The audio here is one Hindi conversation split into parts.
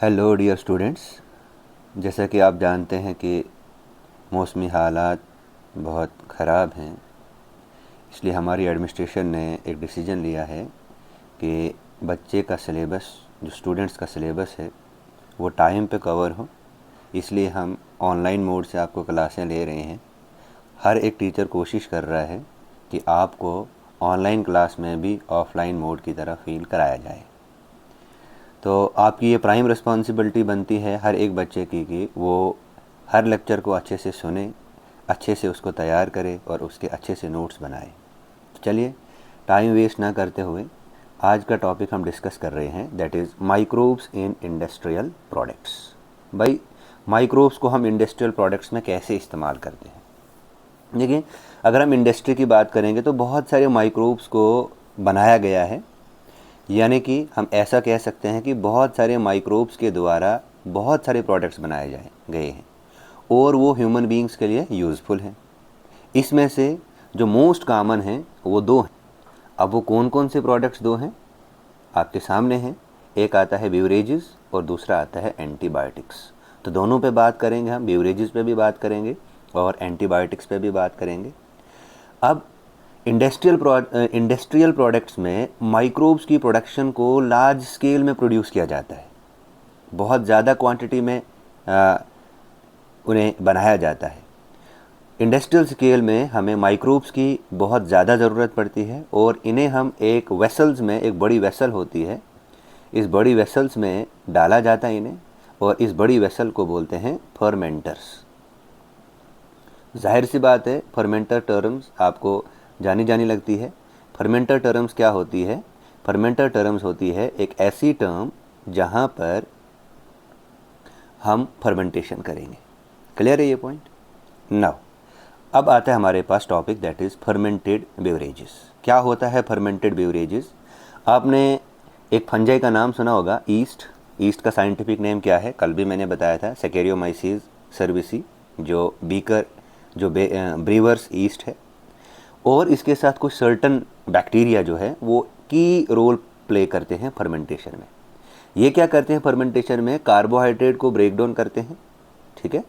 हेलो डियर स्टूडेंट्स, जैसा कि आप जानते हैं कि मौसमी हालात बहुत ख़राब हैं, इसलिए हमारी एडमिनिस्ट्रेशन ने एक डिसीजन लिया है कि बच्चे का सिलेबस, जो स्टूडेंट्स का सिलेबस है, वो टाइम पे कवर हो। इसलिए हम ऑनलाइन मोड से आपको क्लासें ले रहे हैं। हर एक टीचर कोशिश कर रहा है कि आपको ऑनलाइन क्लास में भी ऑफ़लाइन मोड की तरह फ़ील कराया जाए। तो आपकी ये प्राइम रिस्पॉन्सिबिलिटी बनती है हर एक बच्चे की कि वो हर लेक्चर को अच्छे से सुने, अच्छे से उसको तैयार करे और उसके अच्छे से नोट्स बनाए। चलिए, टाइम वेस्ट ना करते हुए आज का टॉपिक हम डिस्कस कर रहे हैं, that is microbes in industrial products. भाई, माइक्रोब्स को हम इंडस्ट्रियल प्रोडक्ट्स में कैसे इस्तेमाल करते हैं? देखिए, अगर हम इंडस्ट्री की बात करेंगे तो बहुत सारे माइक्रोब्स को बनाया गया है, यानी कि हम ऐसा कह सकते हैं कि बहुत सारे माइक्रोब्स के द्वारा बहुत सारे प्रोडक्ट्स बनाए गए हैं और वो ह्यूमन बीइंग्स के लिए यूज़फुल हैं। इसमें से जो मोस्ट कॉमन हैं वो दो हैं। अब वो कौन कौन से प्रोडक्ट्स दो हैं आपके सामने हैं। एक आता है बेवरेजेस और दूसरा आता है एंटीबायोटिक्स। तो दोनों पे बात करेंगे हम, बेवरेजेस पे भी बात करेंगे और एंटीबायोटिक्स पे भी बात करेंगे। अब इंडस्ट्रियल प्रोडक्ट्स में माइक्रोब्स की प्रोडक्शन को लार्ज स्केल में प्रोड्यूस किया जाता है, बहुत ज़्यादा क्वांटिटी में उन्हें बनाया जाता है। इंडस्ट्रियल स्केल में हमें माइक्रोब्स की बहुत ज़्यादा ज़रूरत पड़ती है और इन्हें हम एक वेसल्स में, एक बड़ी वेसल होती है, इस बड़ी वेसल्स में डाला जाता है इन्हें, और इस बड़ी वेसल को बोलते हैं फर्मेंटर्स। जाहिर सी बात है, फर्मेंटर टर्म्स आपको जानी लगती है। फर्मेंटर टर्म्स क्या होती है? फर्मेंटर टर्म्स होती है एक ऐसी टर्म जहाँ पर हम फर्मेंटेशन करेंगे। क्लियर है ये पॉइंट? नाउ अब आता है हमारे पास topic, that is fermented beverages. क्या होता है फर्मेंटेड बेवरेजेस? आपने एक फंजाई का नाम सुना होगा, ईस्ट। ईस्ट का साइंटिफिक नेम क्या है? कल भी मैंने बताया था, सैकेरियोमाइसीस सर्विसी, जो ब्रीवर्स ईस्ट है। और इसके साथ कुछ सर्टन बैक्टीरिया जो है वो की रोल प्ले करते हैं फर्मेंटेशन में। ये क्या करते हैं फर्मेंटेशन में? कार्बोहाइड्रेट को ब्रेक डाउन करते हैं। ठीक है,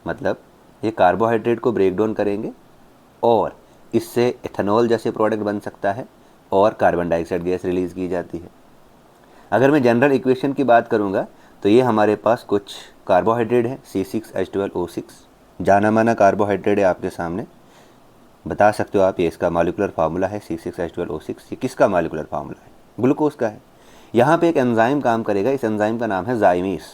मतलब ये कार्बोहाइड्रेट को ब्रेक डाउन करेंगे और इससे एथेनॉल जैसे प्रोडक्ट बन सकता है और कार्बन डाइऑक्साइड गैस रिलीज़ की जाती है। अगर मैं जनरल इक्वेशन की बात करूँगा तो ये हमारे पास कुछ कार्बोहाइड्रेट है, C6H12O6, जाना माना कार्बोहाइड्रेट है आपके सामने। बता सकते हो आप, ये इसका मॉलिक्यूलर फार्मूला है C6H12O6। ये किसका मॉलिक्यूलर फार्मूला है? ग्लूकोज का है। यहाँ पे एक एंजाइम काम करेगा, इस एंजाइम का नाम है जाइमेस।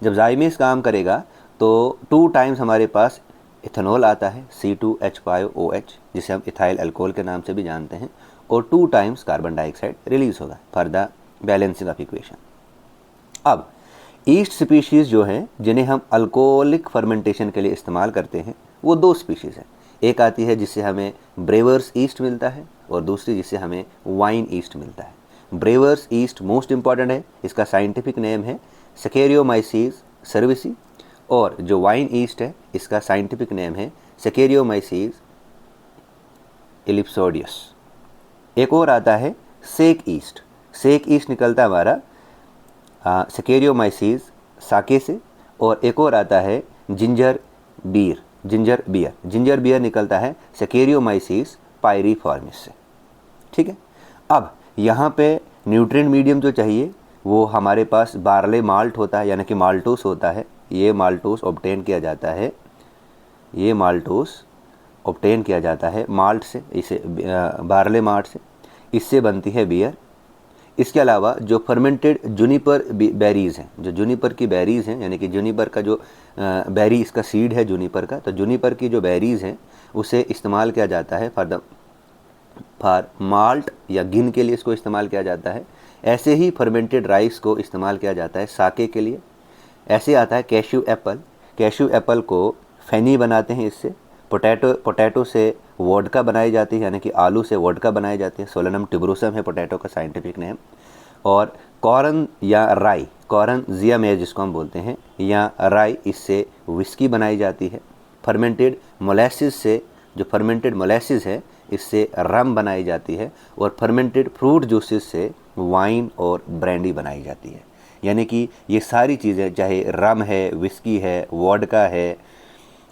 जब जाइमेस काम करेगा तो 2 टाइम्स हमारे पास इथेनॉल आता है, C2H5OH, जिसे हम इथाइल अल्कोहल के नाम से भी जानते हैं, और 2 टाइम्स कार्बन डाइऑक्साइड रिलीज होगा for the balancing of equation. अब ईस्ट स्पीशीज़ जो हैं, जिन्हें हम अल्कोहलिक फर्मेंटेशन के लिए इस्तेमाल करते हैं, वो 2 स्पीशीज़ हैं। एक आती है जिससे हमें ब्रेवर्स ईस्ट मिलता है और दूसरी जिससे हमें वाइन ईस्ट मिलता है। ब्रेवर्स ईस्ट मोस्ट इंपॉर्टेंट है, इसका साइंटिफिक नेम है सैकेरियोमाइसीस सर्विसी, और जो वाइन ईस्ट है इसका साइंटिफिक नेम है सैकेरियोमाइसीस इलिप्सोडियस। एक और आता है सेक ईस्ट। सेक ईस्ट निकलता है हमारा सैकेरियोमाइसीस साके से, और एक और आता है जिंजर बियर निकलता है सैकेरियोमाइसीस पायरीफॉर्मिस से। ठीक है, अब यहाँ पे न्यूट्रिएंट मीडियम जो चाहिए वो हमारे पास बार्ले माल्ट होता है, यानी कि माल्टोस होता है। ये माल्टोस ऑब्टेन किया जाता है माल्ट से, इसे बार्ले माल्ट से, इससे बनती है बियर। इसके अलावा जो फर्मेंटेड जूनिपर बेरीज़ हैं, जो जूनिपर की बेरीज़ हैं, यानी कि जूनिपर का जो बेरी, इसका सीड है जूनिपर का, तो जूनिपर की जो बेरीज़ हैं उसे इस्तेमाल किया जाता है फॉर माल्ट या गिन के लिए इसको इस्तेमाल किया जाता है। ऐसे ही फर्मेंटेड राइस को इस्तेमाल किया जाता है साके के लिए। ऐसे आता है कैश्यू एप्पल को फेनी बनाते हैं इससे। पोटैटो से वोडका बनाई जाती है, यानी कि आलू से वोडका बनाई जाती है। सोलेनम ट्यूबरोसम है पोटैटो का साइंटिफिक नेम। और कॉर्न या राई, कॉर्न जिया मेज जिसको हम बोलते हैं, या राई, इससे विस्की बनाई जाती है। फर्मेंटेड मोलेसिस से, जो फर्मेंटेड मोलेसिस है, इससे रम बनाई जाती है। और फर्मेंटेड फ्रूट जूसेस से वाइन और ब्रांडी बनाई जाती है। यानी कि ये सारी चीज़ें, चाहे रम है, विस्की है, वोडका है,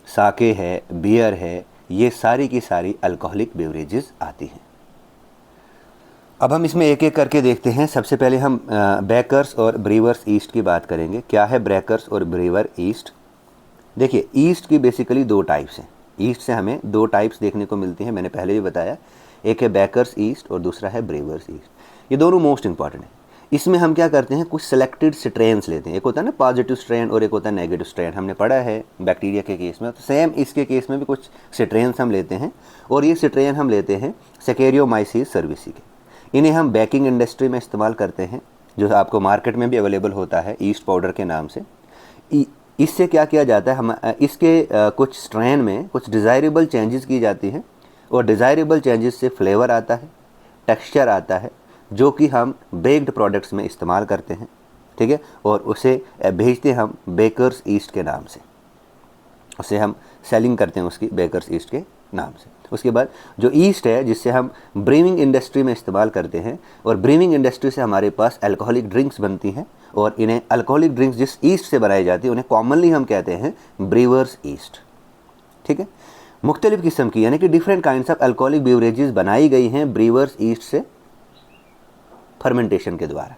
साके है, बियर है, ये सारी की सारी अल्कोहलिक बेवरेजेस आती हैं। अब हम इसमें एक एक करके देखते हैं। सबसे पहले हम बेकर्स और ब्रीवर्स ईस्ट की बात करेंगे। क्या है ब्रेकर्स और ब्रीवर ईस्ट? देखिए, ईस्ट की बेसिकली दो टाइप्स हैं। ईस्ट से हमें दो टाइप्स देखने को मिलती हैं, मैंने पहले भी बताया। एक है बेकर्स ईस्ट और दूसरा है ब्रीवर्स ईस्ट। ये दोनों मोस्ट इंपॉर्टेंट है। इसमें हम क्या करते हैं, कुछ सेलेक्टेड स्ट्रेन्स लेते हैं। एक होता है ना पॉजिटिव स्ट्रेन और एक होता है नेगेटिव स्ट्रेन, हमने पढ़ा है बैक्टीरिया के केस में। तो सेम इसके केस में भी कुछ स्ट्रेन्स हम लेते हैं, और ये स्ट्रेन हम लेते हैं सैकेरियोमाइसिस सर्विसी के। इन्हें हम बेकिंग इंडस्ट्री में इस्तेमाल करते हैं, जो आपको मार्केट में भी अवेलेबल होता है ईस्ट पाउडर के नाम से। इससे क्या किया जाता है, हम इसके कुछ स्ट्रेन में कुछ डिज़ायरेबल चेंजेस की जाती हैं, और डिज़ायरेबल चेंजेस से फ्लेवर आता है, टेक्सचर आता है, जो कि हम बेक्ड प्रोडक्ट्स में इस्तेमाल करते हैं, ठीक है। और उसे भेजते हम बेकर्स ईस्ट के नाम से, उसे हम सेलिंग करते हैं उसकी बेकर्स ईस्ट के नाम से। उसके बाद जो ईस्ट है, जिससे हम ब्रीविंग इंडस्ट्री में इस्तेमाल करते हैं, और ब्रीविंग इंडस्ट्री से हमारे पास अल्कोहलिक ड्रिंक्स बनती हैं, और इन्हें अल्कोहलिक ड्रिंक्स जिस ईस्ट से बनाई जाती है उन्हें कॉमनली हम कहते हैं ब्रीवर्स ईस्ट, ठीक है। मुख्तलिफ किस्म की यानी कि different kinds of alcoholic beverages बनाई गई हैं ब्रीवर्स ईस्ट से फर्मेंटेशन के द्वारा,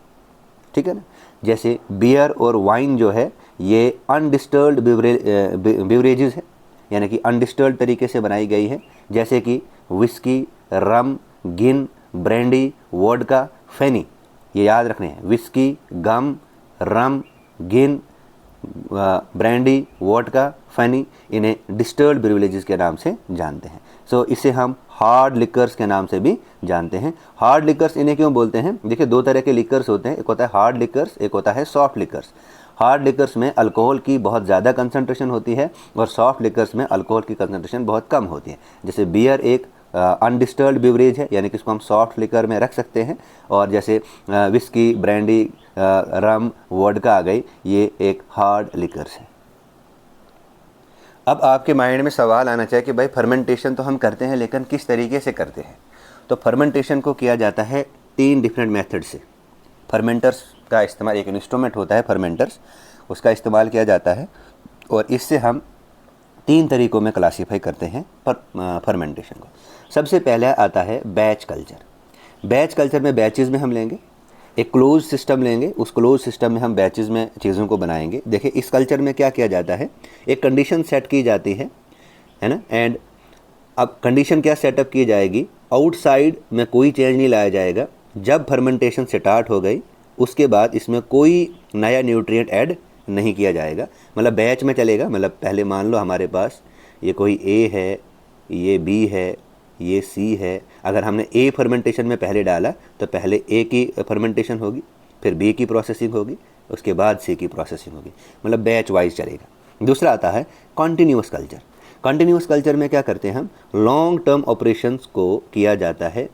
ठीक है ना। जैसे बियर और वाइन जो है ये अनडिस्टर्ल्ड बेवरेजेस है, यानी कि अनडिस्टर्ल्ड तरीके से बनाई गई है, जैसे कि विस्की, रम, गिन, ब्रांडी, वोडका, फेनी। ये याद रखने हैं, विस्की, गम, रम, गिन, ब्रांडी, वोडका, फेनी, इन्हें डिस्टर्ल्ड बेवरेजेस के नाम से जानते हैं। सो इसे हम हार्ड लिकर्स के नाम से भी जानते हैं। हार्ड लिकर्स इन्हें क्यों बोलते हैं? देखिए, दो तरह के लिकर्स होते हैं, एक होता है हार्ड लिकर्स, एक होता है सॉफ्ट लिकर्स। हार्ड लिकर्स में अल्कोहल की बहुत ज़्यादा कंसंट्रेशन होती है, और सॉफ्ट लिकर्स में अल्कोहल की कंसंट्रेशन बहुत कम होती है। जैसे बियर एक अनडिस्टर्ल्ड बेवरेज है, यानी कि इसको हम सॉफ्ट लिकर में रख सकते हैं, और जैसे विस्की, ब्रांडी, रम, वोडका आ गई, ये एक हार्ड लिकर्स है। अब आपके माइंड में सवाल आना चाहिए कि भाई फर्मेंटेशन तो हम करते हैं, लेकिन किस तरीके से करते हैं? तो फर्मेंटेशन को किया जाता है 3 डिफरेंट मेथड से। फर्मेंटर्स का इस्तेमाल, एक इंस्ट्रूमेंट होता है फर्मेंटर्स, उसका इस्तेमाल किया जाता है, और इससे हम 3 तरीक़ों में क्लासीफाई करते हैं फर्मेंटेशन को। सबसे पहला आता है बैच कल्चर। बैच कल्चर में बैचेस में हम लेंगे, एक क्लोज सिस्टम लेंगे, उस क्लोज सिस्टम में हम बैचेस में चीज़ों को बनाएंगे। देखिए, इस कल्चर में क्या किया जाता है, एक कंडीशन सेट की जाती है ना, एंड अब कंडीशन क्या सेटअप की जाएगी, आउटसाइड में कोई चेंज नहीं लाया जाएगा। जब फर्मेंटेशन स्टार्ट हो गई, उसके बाद इसमें कोई नया न्यूट्रिएंट ऐड नहीं किया जाएगा, मतलब बैच में चलेगा। मतलब पहले मान लो हमारे पास ये कोई ए है, ये बी है, ये सी है। अगर हमने ए फर्मेंटेशन में पहले डाला तो पहले ए की फर्मेंटेशन होगी, फिर बी की प्रोसेसिंग होगी, उसके बाद सी की प्रोसेसिंग होगी, मतलब बैच वाइज चलेगा। दूसरा आता है कॉन्टिन्यूस कल्चर। कॉन्टिन्यूस कल्चर में क्या करते हैं हम, लॉन्ग टर्म ऑपरेशंस को किया जाता है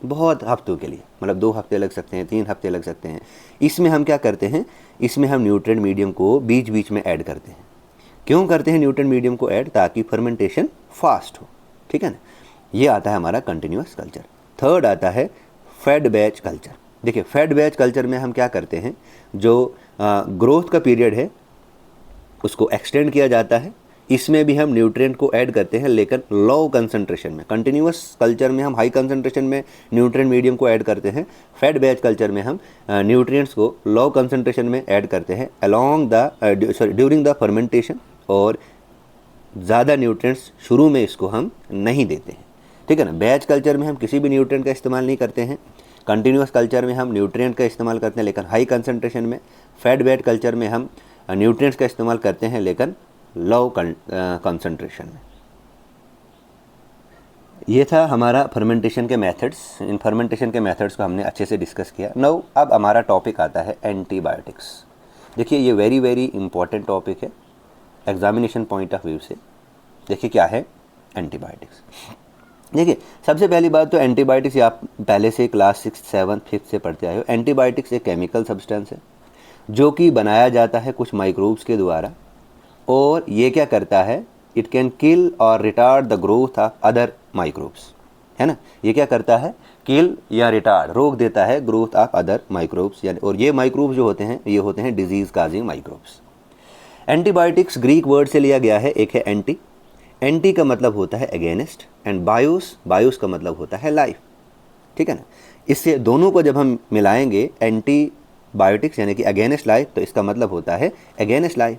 बहुत हफ्तों के लिए, मतलब 2 हफ्ते लग सकते हैं, 3 हफ्ते लग सकते हैं। इसमें हम क्या करते हैं, इसमें हम न्यूट्रिएंट मीडियम को बीच बीच में ऐड करते हैं। क्यों करते हैं न्यूट्रिएंट मीडियम को ऐड? ताकि फर्मेंटेशन फास्ट हो, ठीक है ना। ये आता है हमारा कंटिन्यूस कल्चर। थर्ड आता है फेड बैच कल्चर। देखिए, फेड बैच कल्चर में हम क्या करते हैं, जो ग्रोथ का पीरियड है उसको एक्सटेंड किया जाता है। इसमें भी हम न्यूट्रिएंट को ऐड करते हैं, लेकिन लो कंसंट्रेशन में। कंटिन्यूस कल्चर में हम हाई कंसंट्रेशन में न्यूट्रिएंट मीडियम को ऐड करते हैं। फेड बैच कल्चर में हम न्यूट्रिएंट्स को लो कंसंट्रेशन में ऐड करते हैं ड्यूरिंग द फर्मेंटेशन, और ज़्यादा न्यूट्रिएंट्स शुरू में इसको हम नहीं देते हैं, ठीक है ना। बैच कल्चर में हम किसी भी न्यूट्रिएंट का इस्तेमाल नहीं करते हैं। कंटिन्यूस कल्चर में हम न्यूट्रिएंट का इस्तेमाल करते हैं, लेकिन हाई कंसंट्रेशन में। फेड बैच कल्चर में हम न्यूट्रिएंट्स का इस्तेमाल करते हैं, लेकिन लो कंसंट्रेशन में। ये था हमारा फर्मेंटेशन के मेथड्स। इन फर्मेंटेशन के मेथड्स को हमने अच्छे से डिस्कस किया। नाउ अब हमारा टॉपिक आता है एंटीबायोटिक्स। देखिए, ये वेरी वेरी इंपॉर्टेंट टॉपिक है एग्जामिनेशन पॉइंट ऑफ व्यू से। देखिए क्या है एंटीबायोटिक्स। देखिए, सबसे पहली बात तो एंटीबायोटिक्स आप पहले से क्लास 6, 7, 5 से पढ़ते आए हो। एंटीबायोटिक्स एक केमिकल सब्सटेंस है जो कि बनाया जाता है कुछ माइक्रोब्स के द्वारा, और ये क्या करता है, इट कैन किल और retard the growth of other microbes, है ना। ये क्या करता है, किल या रिटार्ड, रोक देता है ग्रोथ ऑफ अदर माइक्रोब्स, यानी और ये माइक्रोब्स जो होते हैं ये होते हैं disease causing microbes. Antibiotics Greek word से लिया गया है, एक है एंटी, एंटी का मतलब होता है अगेंस्ट, एंड बायोस, बायोस का मतलब होता है लाइफ, ठीक है ना। इससे दोनों को जब हम मिलाएंगे एंटीबायोटिक्स यानी कि अगेंस्ट लाइफ, तो इसका मतलब होता है अगेंस्ट लाइफ।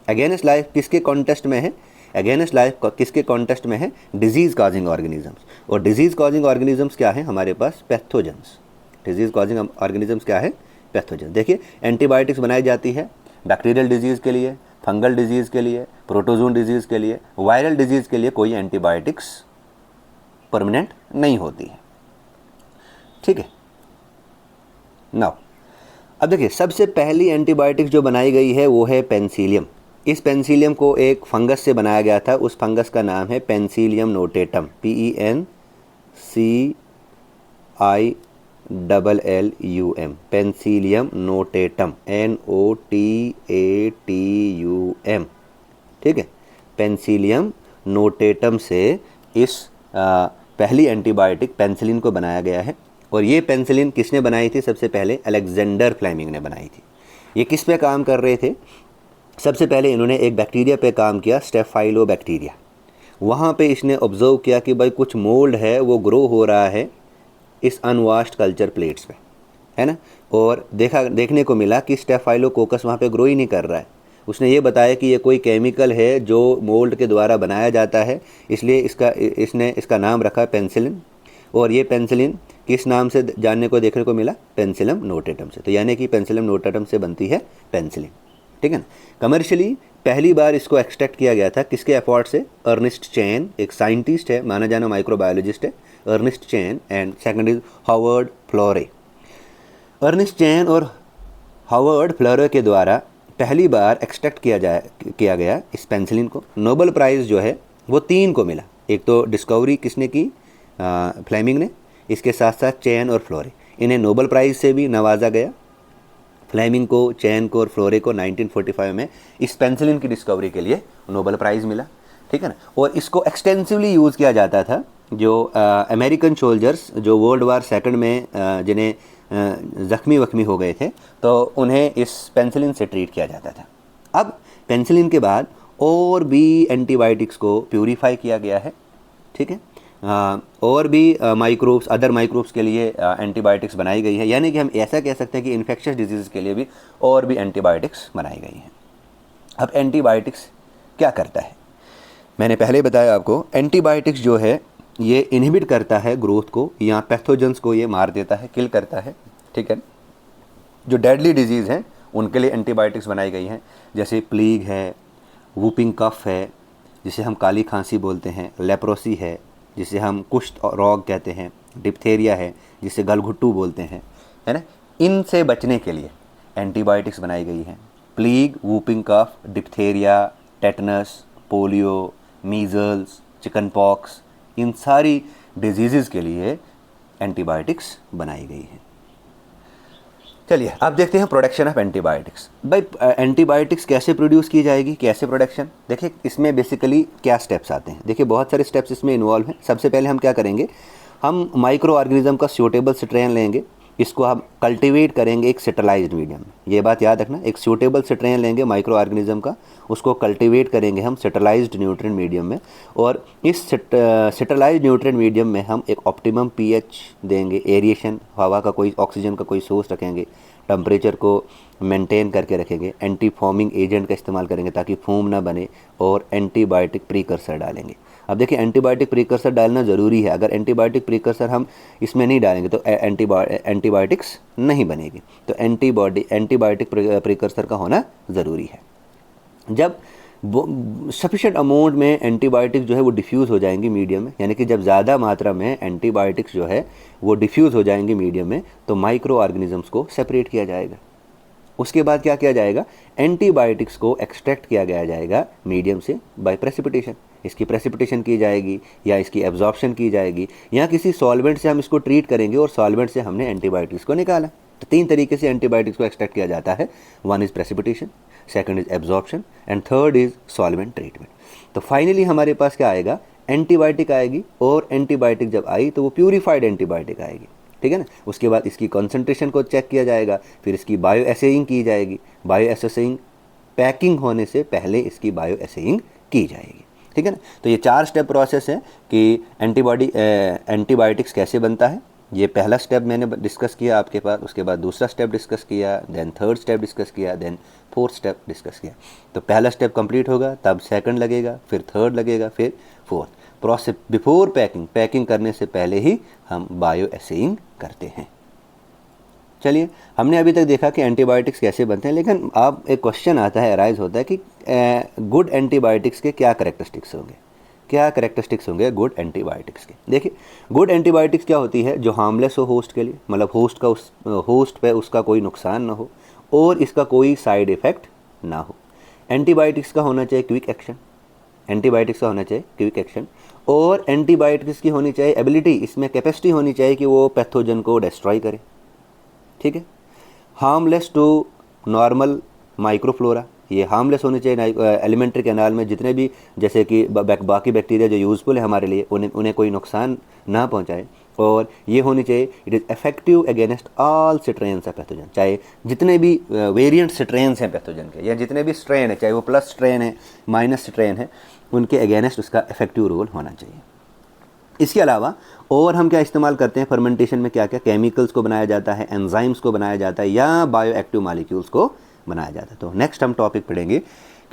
अगेंस्ट लाइफ किसके कॉन्टेस्ट में है? अगेंस्ट लाइफ किसके कॉन्टेस्ट में है? Disease causing organisms. और डिजीज़ कॉजिंग ऑर्गेनिजम्स क्या है हमारे पास? पैथोजेंस। डिजीज़ कॉजिंग ऑर्गेनिजम्स क्या है? पैथोजेंस। देखिए एंटीबायोटिक्स बनाई जाती है बैक्टीरियल डिजीज़ के लिए, फंगल डिजीज़ के लिए, प्रोटोजोन डिजीज़ के लिए, वायरल डिजीज़ के लिए कोई एंटीबायोटिक्स परमानेंट नहीं होती है, ठीक है। नाउ अब देखिए सबसे पहली एंटीबायोटिक्स जो बनाई गई है वो है पेनिसिलियम। इस पेनिसिलियम को एक फंगस से बनाया गया था, उस फंगस का नाम है Penicillium notatum, PENCILLUM, Penicillium notatum, NOTATUM, ठीक है। पेनिसिलियम नोटेटम से इस पहली एंटीबायोटिक पेनिसिलिन को बनाया गया है। और ये पेनिसिलिन किसने बनाई थी? सबसे पहले अलेक्जेंडर फ्लेमिंग ने बनाई थी। ये किस पे काम कर रहे थे? सबसे पहले इन्होंने एक बैक्टीरिया पे काम किया, स्टेफाइलोबैक्टीरिया। वहाँ पे इसने ऑब्जर्व किया कि भाई कुछ मोल्ड है वो ग्रो हो रहा है इस अनवाश्ड कल्चर प्लेट्स पे, है ना। और देखने को मिला कि स्टेफाइलोकोकस वहाँ पे ग्रो ही नहीं कर रहा है। उसने ये बताया कि ये कोई केमिकल है जो मोल्ड के द्वारा बनाया जाता है, इसलिए इसने इसका नाम रखा पेनिसिलिन। और ये पेनिसिलिन किस नाम से जानने को देखने को मिला? पेनिसिलियम नोटेटम से। तो यानी कि पेनिसिलियम नोटेटम से बनती है पेनिसिलिन, ठीक है ना। कमर्शियली पहली बार इसको एक्सट्रैक्ट किया गया था किसके एफर्ट से? अर्नेस्ट चेन, एक साइंटिस्ट है, माना जाना माइक्रोबायोलॉजिस्ट है, Ernest Chain. And second is Howard Florey. Ernest Chain और हावर्ड फ्लोरे के द्वारा पहली बार एक्सट्रैक्ट किया गया इस पेनिसिलिन को। नोबेल प्राइज़ जो है वो 3 को मिला। एक तो डिस्कवरी किसने की? फ्लेमिंग ने। इसके साथ साथ चेन और फ्लोरे, इन्हें नोबेल प्राइज़ से भी नवाजा गया। फ्लेमिंग को, चेन को और फ्लोरे को 1945 में इस पेनिसिलिन की डिस्कवरी के लिए नोबेल प्राइज़ मिला, ठीक है ना। और इसको एक्सटेंसिवली यूज़ किया जाता था। जो अमेरिकन सोल्जर्स जो वर्ल्ड वार सेकंड में जिन्हें ज़ख्मी वख्मी हो गए थे, तो उन्हें इस पेनिसिलिन से ट्रीट किया जाता था। अब पेनिसिलिन के बाद और भी एंटीबायोटिक्स को प्यूरीफाई किया गया है, ठीक है। और भी माइक्रोब्स, अदर माइक्रोब्स के लिए एंटीबायोटिक्स बनाई गई है। यानी कि हम ऐसा कह सकते हैं कि इन्फेक्शियस डिजीज़ के लिए भी और भी एंटीबायोटिक्स बनाई गई हैं। अब एंटीबायोटिक्स क्या करता है? मैंने पहले बताया आपको, एंटीबायोटिक्स जो है ये इनहिबिट करता है ग्रोथ को, या पैथोजेंस को ये मार देता है, किल करता है, ठीक है। जो डेडली डिजीज़ हैं उनके लिए एंटीबायोटिक्स बनाई गई हैं, जैसे प्लीग है, वूपिंग कफ है जिसे हम काली खांसी बोलते हैं, लेप्रोसी है जिसे हम कुष्ठ रोग कहते हैं, डिप्थेरिया है जिसे गलघुट्टू बोलते हैं, है ना। इनसे बचने के लिए एंटीबायोटिक्स बनाई गई हैं। Plague, whooping cough, diphtheria, tetanus, polio, measles, chicken pox, इन सारी डिजीज़ के लिए एंटीबायोटिक्स बनाई गई हैं। चलिए अब देखते हैं प्रोडक्शन ऑफ एंटीबायोटिक्स। भाई एंटीबायोटिक्स कैसे प्रोड्यूस की जाएगी, कैसे प्रोडक्शन? देखिए इसमें बेसिकली क्या स्टेप्स आते हैं। देखिए बहुत सारे स्टेप्स इसमें इन्वॉल्व हैं। सबसे पहले हम क्या करेंगे? हम माइक्रो ऑर्गेनिज्म का सूटेबल स्ट्रेन लेंगे, इसको हम कल्टीवेट करेंगे एक सेटेलाइज्ड मीडियम में। ये बात याद रखना, एक सूटेबल स्ट्रेन लेंगे माइक्रो ऑर्गेनिज्म का, उसको कल्टीवेट करेंगे हम सेटेलाइज्ड न्यूट्रिएंट मीडियम में। और इस सेटेलाइज्ड न्यूट्रिएंट मीडियम में हम एक ऑप्टिमम पीएच देंगे, एरिएशन, हवा का कोई, ऑक्सीजन का कोई सोर्स रखेंगे, टेम्परेचर को मेंटेन करके रखेंगे, एंटी फॉर्मिंग एजेंट का इस्तेमाल करेंगे ताकि फोम ना बने, और एंटीबायोटिक प्रीकर्सर डालेंगे। अब देखिए एंटीबायोटिक प्रीकर्सर डालना ज़रूरी है। अगर एंटीबायोटिक प्रीकर्सर हम इसमें नहीं डालेंगे तो एंटीबायोटिक्स नहीं बनेगी। तो एंटीबायोटिक प्रीकर्सर का होना ज़रूरी है। जब सफिशेंट अमाउंट में एंटीबायोटिक्स जो है वो डिफ्यूज़ हो जाएंगी मीडियम में, यानी कि जब ज़्यादा मात्रा में एंटीबायोटिक्स जो है वो डिफ्यूज़ हो जाएंगी मीडियम में, तो माइक्रो ऑर्गेनिजम्स को सेपरेट किया जाएगा। उसके बाद क्या किया जाएगा? एंटीबायोटिक्स को एक्सट्रैक्ट किया जाएगा मीडियम से बाय प्रेसिपिटेशन। इसकी प्रेसिपिटेशन की जाएगी या इसकी एब्जॉर्प्शन की जाएगी, या किसी सॉल्वेंट से हम इसको ट्रीट करेंगे और सॉल्वेंट से हमने एंटीबायोटिक्स को निकाला। तो 3 तरीके से एंटीबायोटिक्स को एक्सट्रैक्ट किया जाता है। 1 is precipitation, second is absorption, and third is solvent treatment. तो फाइनली हमारे पास क्या आएगा? एंटीबायोटिक आएगी, और एंटीबायोटिक जब आई तो वो प्यूरिफाइड एंटीबायोटिक आएगी, ठीक है ना। उसके बाद इसकी कॉन्सेंट्रेशन को चेक किया जाएगा, फिर इसकी बायो एसेइंग की जाएगी, बायो एसेइंग पैकिंग होने से पहले इसकी बायो एसेइंग की जाएगी, ठीक है ना। तो ये 4 स्टेप प्रोसेस है कि एंटीबायोटिक्स कैसे बनता है। ये पहला स्टेप मैंने डिस्कस किया आपके पास, उसके बाद दूसरा स्टेप डिस्कस किया, देन थर्ड स्टेप डिस्कस किया, देन फोर्थ स्टेप डिस्कस किया। तो पहला स्टेप कंप्लीट होगा तब सेकंड लगेगा, फिर थर्ड लगेगा, फिर fourth. Process before packing, packing करने से पहले ही हम बायो एसेइंग करते हैं। चलिए, हमने अभी तक देखा कि एंटीबायोटिक्स कैसे बनते हैं, लेकिन अब एक क्वेश्चन आता है, अराइज होता है कि गुड एंटीबायोटिक्स के क्या करेक्टरिस्टिक्स होंगे, क्या करेक्टरिस्टिक्स होंगे गुड एंटीबायोटिक्स के। देखिए, गुड एंटीबायोटिक्स क्या होती है, जो हार्मलेस हो होस्ट के लिए, मतलब होस्ट पे उसका कोई नुकसान ना हो और इसका कोई साइड इफ़ेक्ट ना हो। एंटीबायोटिक्स का होना चाहिए क्विक एक्शन, एंटीबायोटिक्स का होना चाहिए क्विक एक्शन, और एंटीबायोटिक्स की होनी चाहिए एबिलिटी, इसमें कैपेसिटी होनी चाहिए कि वो पैथोजन को डिस्ट्रॉय करे, ठीक है। हार्मलेस टू नॉर्मल माइक्रोफ्लोरा, ये हार्मलेस होने चाहिए एलिमेंट्री कैनाल में जितने भी, जैसे कि बाकी बैक्टीरिया जो यूज़फुल है हमारे लिए, उन्हें कोई नुकसान ना पहुंचाए। और ये होनी चाहिए it is effective against all strains of pathogen, चाहे जितने भी वेरिएंट स्ट्रेन्स हैं पैथोजन के, या जितने भी स्ट्रेन है, चाहे वो प्लस स्ट्रेन है माइनस स्ट्रेन है, उनके अगेंस्ट उसका इफेक्टिव रोल होना चाहिए। इसके अलावा और हम क्या इस्तेमाल करते हैं फर्मेंटेशन में, क्या क्या केमिकल्स को बनाया जाता है, एंजाइम्स को बनाया जाता है, या बायो एक्टिव मॉलिक्यूल्स को बनाया जाता है। तो नेक्स्ट हम टॉपिक पढ़ेंगे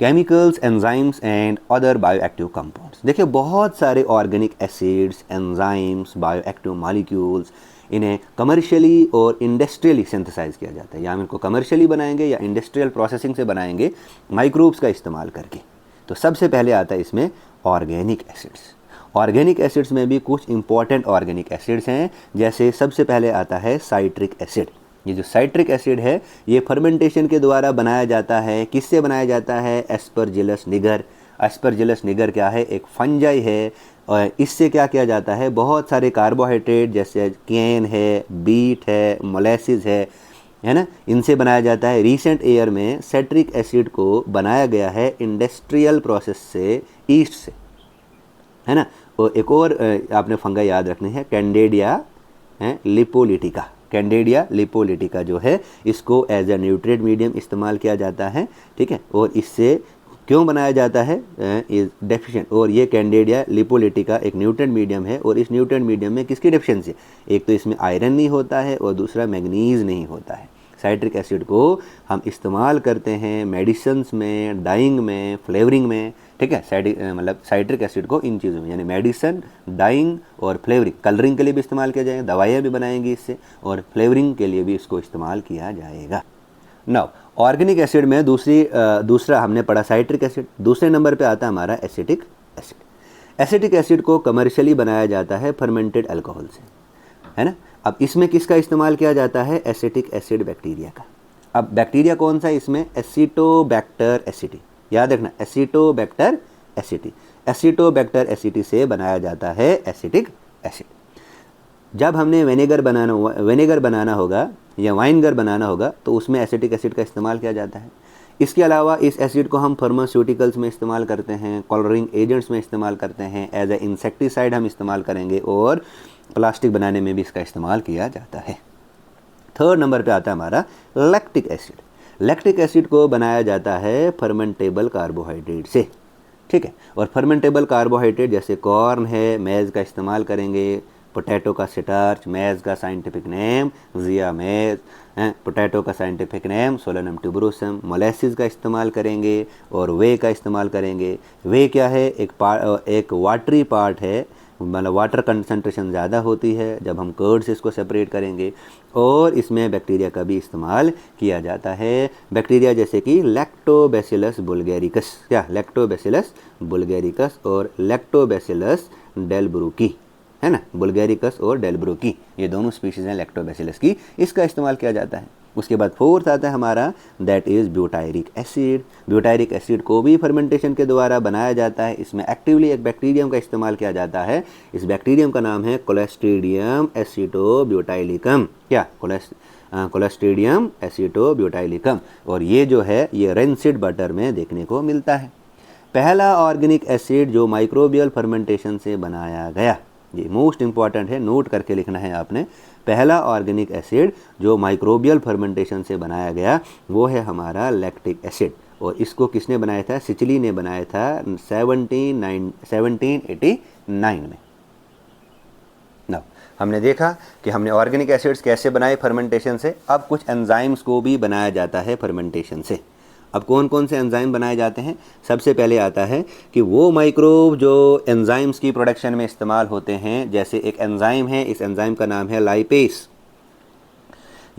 chemicals, enzymes and other bio active compounds. देखिए, बहुत सारे organic acids, enzymes, bio active molecules, इन्हें कमर्शियली और इंडस्ट्रियली सिंथेसाइज किया जाता है, या हम इनको कमर्शियली बनाएंगे या इंडस्ट्रियल प्रोसेसिंग से बनाएंगे माइक्रोब्स का इस्तेमाल करके। तो सबसे पहले आता है इसमें ऑर्गेनिक एसिड्स। ऑर्गेनिक एसिड्स में भी कुछ इंपॉर्टेंट ऑर्गेनिक एसिड्स हैं, जैसे सबसे पहले आता है साइट्रिक एसिड। ये जो साइट्रिक एसिड है ये फर्मेंटेशन के द्वारा बनाया जाता है। किससे बनाया जाता है? एस्परजिलस निगर। एस्परजिलस निगर क्या है? एक फंजाई है, और इससे क्या किया जाता है, बहुत सारे कार्बोहाइड्रेट जैसे केन है, बीट है, मोलेसिस है ना, इनसे बनाया जाता है। रीसेंट ईयर में साइट्रिक एसिड को बनाया गया है इंडस्ट्रियल प्रोसेस से, ईस्ट से, है ना। और एक और आपने फंगा याद रखने हैं, कैंडेडिया लिपोलिटिका। कैंडेडिया लिपोलिटिका जो है, इसको एज ए न्यूट्रिएंट मीडियम इस्तेमाल किया जाता है, ठीक है। और इससे क्यों बनाया जाता है? Is deficient. और ये कैंडेडिया लिपोलिटिका एक न्यूट्रिएंट मीडियम है, और इस न्यूट्रिएंट मीडियम में किसकी डेफिशिएंसी? एक तो इसमें आयरन नहीं होता है, और दूसरा मैग्नीज नहीं होता है। साइट्रिक एसिड को हम इस्तेमाल करते हैं मेडिसिन्स में, डाइंग में, फ्लेवरिंग में, ठीक है। मतलब साइट्रिक एसिड को इन चीज़ों में, यानी मेडिसन, डाइंग और फ्लेवरिंग, कलरिंग के लिए भी इस्तेमाल किया जाएगा, दवाइयाँ भी बनाएंगी इससे, और फ्लेवरिंग के लिए भी इसको इस्तेमाल किया जाएगा। नाउ ऑर्गेनिक एसिड में दूसरा हमने पढ़ा साइट्रिक एसिड। दूसरे नंबर पे आता है हमारा एसिटिक एसिड। एसिटिक एसिड को कमर्शियली बनाया जाता है फर्मेंटेड अल्कोहल से, है ना। अब इसमें किसका इस्तेमाल किया जाता है? एसिटिक एसिड बैक्टीरिया का। अब बैक्टीरिया कौन सा है इसमें? एसिटोबैक्टर एसिटी। याद रखना, एसिटोबैक्टर एसिटी। एसिटोबैक्टर एसिटी से बनाया जाता है एसिटिक एसिड। जब हमने विनेगर बनाना होगा या वाइनगर बनाना होगा तो उसमें एसिटिक एसिड का इस्तेमाल किया जाता है। इसके अलावा इस एसिड को हम फार्मास्यूटिकल्स में इस्तेमाल करते हैं, कलरिंग एजेंट्स में इस्तेमाल करते हैं, एज ए इंसेक्टिसाइड हम इस्तेमाल करेंगे, और प्लास्टिक बनाने में भी इसका इस्तेमाल किया जाता है। थर्ड नंबर पे आता है हमारा लैक्टिक एसिड। लैक्टिक एसिड को बनाया जाता है फर्मेंटेबल कार्बोहाइड्रेट से, ठीक है। और फर्मेंटेबल कार्बोहाइड्रेट जैसे कॉर्न है, मेज़ का इस्तेमाल करेंगे, पोटैटो का स्टार्च, मेज़ का साइंटिफिक नेम जिया मेज़, पोटैटो का scientific name Solanum tuberosum, molasses का इस्तेमाल करेंगे, और वे का इस्तेमाल करेंगे। वे क्या है? एक वाटरी पार्ट है, मतलब वाटर कंसंट्रेशन ज़्यादा होती है जब हम कर्ड से इसको सेपरेट करेंगे, और इसमें बैक्टीरिया का भी इस्तेमाल किया जाता है। बैक्टीरिया जैसे कि लैक्टोबैसिलस बुल्गेरिकस, क्या? लैक्टोबैसिलस बुल्गेरिकस और लैक्टोबैसिलस डेलब्रूकी, है ना। बुल्गेरिकस और डेलब्रूकी ये दोनों स्पीशीज़ हैं लैक्टोबैसिलस की, इसका इस्तेमाल किया जाता है। उसके बाद फोर्थ आता है हमारा, that is butyric acid. Butyric acid को भी फर्मेंटेशन के द्वारा बनाया जाता है। इसमें एक्टिवली एक बैक्टीरियम का इस्तेमाल किया जाता है। इस बैक्टीरियम का नाम है क्लोस्ट्रीडियम एसिटोब्यूटाइलिकम। क्या? क्लोस्ट्रीडियम एसिटोब्यूटाइलिकम। और ये जो है ये रेंसिड बटर में देखने को मिलता है। पहला ऑर्गेनिक एसिड जो माइक्रोबियल फर्मेंटेशन से बनाया गया, ये मोस्ट इंपॉर्टेंट है, नोट करके लिखना है आपने। पहला ऑर्गेनिक एसिड जो माइक्रोबियल फर्मेंटेशन से बनाया गया वो है हमारा लैक्टिक एसिड, और इसको किसने बनाया था? सिचिली ने बनाया था 1789 में। ना हमने देखा कि हमने ऑर्गेनिक एसिड्स कैसे बनाए फर्मेंटेशन से। अब कुछ एंजाइम्स को भी बनाया जाता है फर्मेंटेशन से। अब कौन कौन से एंजाइम बनाए जाते हैं? सबसे पहले आता है कि वो माइक्रोब जो एंजाइम्स की प्रोडक्शन में इस्तेमाल होते हैं, जैसे एक एंजाइम है, इस एंजाइम का नाम है लाइपेस।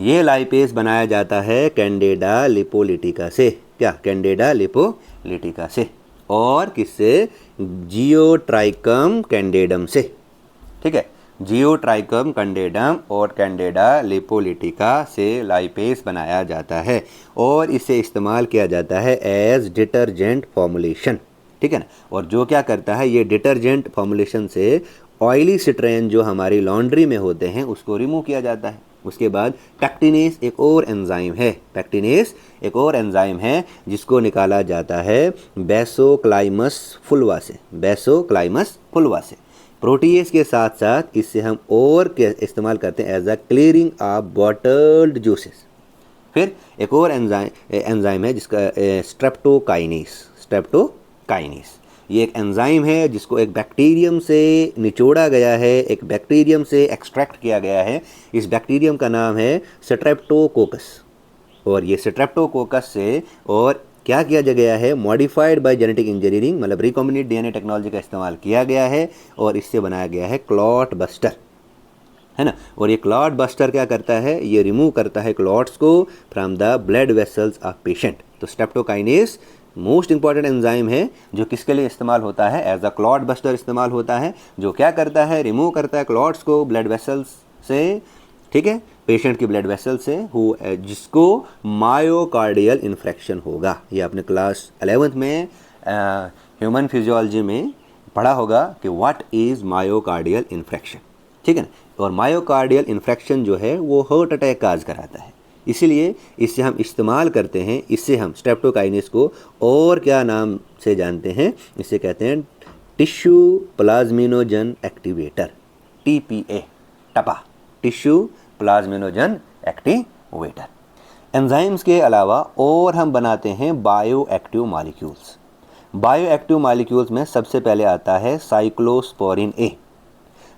ये लाइपेस बनाया जाता है कैंडिडा लिपोलिटिका से। क्या? कैंडिडा लिपोलिटिका से। और किससे? जियोट्राइकम कैंडिडम से। ठीक है, जियोट्राइकम कैंडिडम और कैंडिडा लिपोलिटिका से लाइपेस बनाया जाता है, और इसे इस्तेमाल किया जाता है एज डिटर्जेंट फॉर्मुलेशन। ठीक है ना। और जो क्या करता है, ये डिटर्जेंट फॉर्मुलेशन से ऑयली स्ट्रेन जो हमारी लॉन्ड्री में होते हैं उसको रिमूव किया जाता है। उसके बाद पैक्टिनेस एक और एंजाइम है, पैक्टिनेस एक और एंजाइम है जिसको निकाला जाता है बेसोक्लाइमस फुलवा से, बेसोक्लाइमस फुलवा से। प्रोटीएस के साथ साथ इससे हम और इस्तेमाल करते हैं as a clearing of bottled juices. फिर एक और एंजाइम है जिसका स्ट्रेप्टोकाइनेस, स्ट्रेप्टोकाइनेस। ये एक एंजाइम है जिसको एक बैक्टीरियम से निचोड़ा गया है, एक बैक्टीरियम से एक्सट्रैक्ट किया गया है। इस बैक्टीरियम का नाम है स्ट्रेप्टोकोकस, और ये स्ट्रेप्टोकोकस से और क्या किया गया है? मॉडिफाइड बाय जेनेटिक इंजीनियरिंग, मतलब रिकॉम्बिनेंट डीएनए टेक्नोलॉजी का इस्तेमाल किया गया है, और इससे बनाया गया है क्लॉट बस्टर, है ना। और ये क्लॉट बस्टर क्या करता है? ये रिमूव करता है क्लॉट्स को from the blood vessels of patient. तो स्ट्रेप्टोकाइनेस मोस्ट इंपॉर्टेंट एंजाइम है जो किसके लिए इस्तेमाल होता है? एज अ क्लॉट बस्टर इस्तेमाल होता है, जो क्या करता है? रिमूव करता है क्लॉट्स को ब्लड वेसल्स से, ठीक है, पेशेंट की ब्लड वेसल से, जिसको मायोकार्डियल इन्फेक्शन होगा। ये आपने क्लास 11th में ह्यूमन फिजियोलॉजी में पढ़ा होगा कि व्हाट इज़ मायोकार्डियल इन्फेक्शन। ठीक है ना। और मायोकार्डियल इन्फेक्शन जो है वो हार्ट अटैक काज कराता है, इसीलिए इससे हम इस्तेमाल करते हैं। इससे हम स्ट्रेप्टोकाइनेस को और क्या नाम से जानते हैं? इसे कहते हैं टिश्यू प्लाज्मिनोजन एक्टिवेटर, TPA, टपा, टिश्यू प्लाज्मिनोजन एक्टिवेटर। एंजाइम्स के अलावा और हम बनाते हैं bio active molecules. Bio active molecules में सबसे पहले आता है साइक्लोस्पोरिन ए।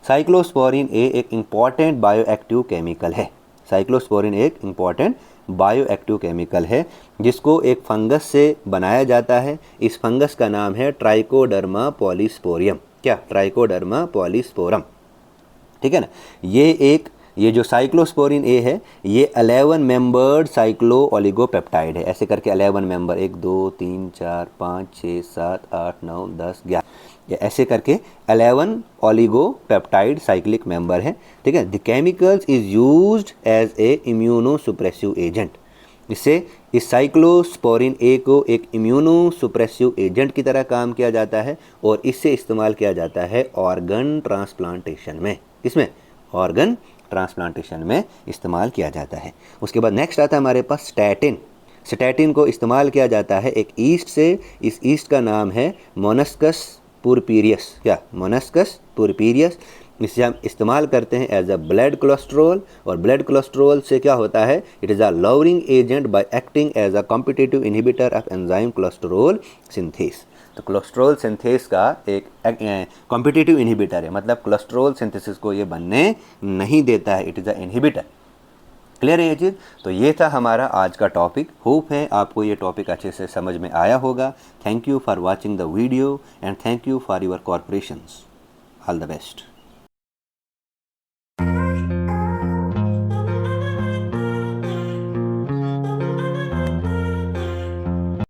साइक्लोस्पोरिन ए एक इम्पॉर्टेंट बायो एक्टिव केमिकल है। साइक्लोस्पोरिन एक इम्पॉर्टेंट बायो एक्टिव केमिकल है जिसको एक फंगस से बनाया जाता है। इस फंगस का नाम है ट्राइकोडर्मा पॉलीस्पोरियम। क्या? Trichoderma polysporum. ठीक है ना। ये जो साइक्लोस्पोरिन ए है ये 11 मेंबर्ड साइक्लो ओलिगोपेप्टाइड है। ऐसे करके 11 मेंबर, 1 2 3 4 5 6 7 8 9 10 11, ऐसे करके 11 ओलिगोपेप्टाइड साइक्लिक मेंबर है। ठीक है। The chemicals is used as a immunosuppressive agent. इससे इस साइक्लोस्पोरिन ए को एक इम्यूनोसुप्रेसिव एजेंट की तरह काम किया जाता है, और इससे इस्तेमाल किया जाता है ऑर्गन ट्रांसप्लांटेशन में। इसमें ऑर्गन ट्रांसप्लांटेशन में इस्तेमाल किया जाता है। उसके बाद नेक्स्ट आता है हमारे पास स्टैटिन। स्टैटिन को इस्तेमाल किया जाता है एक ईस्ट से। इस ईस्ट का नाम है मोनस्कस पुरपीरियस। क्या? मोनस्कस पुरपीरियस। इसे हम इस्तेमाल करते हैं एज अ ब्लड कोलेस्ट्रॉल, और ब्लड कोलेस्ट्रॉल से क्या होता है? It is a lowering agent by acting as a competitive inhibitor of enzyme cholesterol synthase. तो कोलेस्ट्रॉल सिंथेस का एक कॉम्पिटिटिव इनहिबिटर है, मतलब कोलेस्ट्रॉल सिंथेसिस को ये बनने नहीं देता है, it is a inhibitor. Clear है ये चीज़? तो ये था हमारा आज का टॉपिक। होप है आपको ये टॉपिक अच्छे से समझ में आया होगा। Thank you for watching the video and thank you for your corporations. All the best.